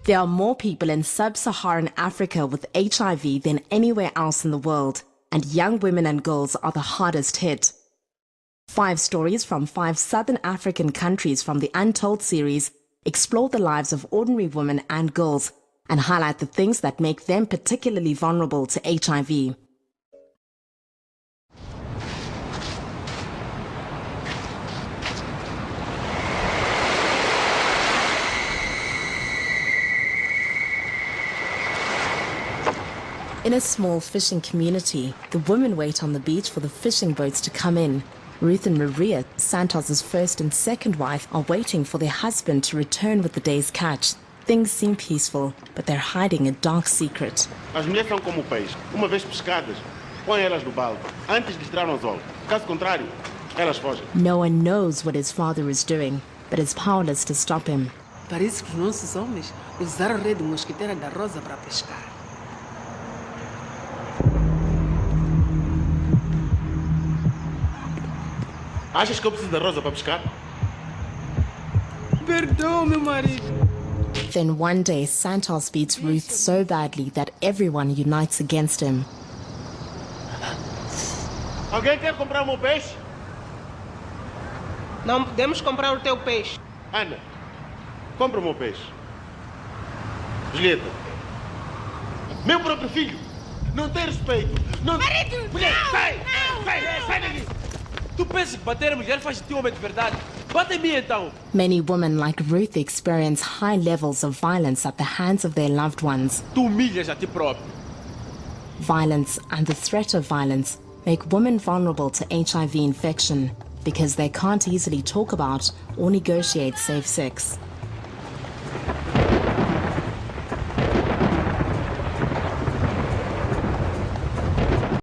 There are more people in sub-Saharan Africa with HIV than anywhere else in the world, and young women and girls are the hardest hit. 5 stories from 5 southern African countries from the Untold series explore the lives of ordinary women and girls and highlight the things that make them particularly vulnerable to HIV. In a small fishing community, the women wait on the beach for the fishing boats to come in. Ruth and Maria, Santos's first and second wife, are waiting for their husband to return with the day's catch. Things seem peaceful, but they're hiding a dark secret. As mulheres são como o peixe. Uma vez pescadas, põe elas no balde, antes de tirar ao sol. Caso contrário, elas fogem. No one knows what his father is doing, but is powerless to stop him. Parece que os nossos homens usaram a rede mosquiteira da Rosa para pescar. Achas que eu preciso da Rosa para pescar? Perdoa, meu marido. Then one day, Santos beats Ruth so badly that everyone unites against him. Alguém quer comprar o meu peixe? Não podemos comprar o teu peixe. Ana, compra o meu peixe. Julieta, meu próprio filho, não tem respeito. Não... Marido, mulher, não, sai! não, Sai daqui! Tu pensas que bater a mulher faz de ti homem de verdade? Bate em mim então! Many women like Ruth experience high levels of violence at the hands of their loved ones. Tu humilhas a ti próprio. Violence and the threat of violence make women vulnerable to HIV infection because they can't easily talk about or negotiate safe sex.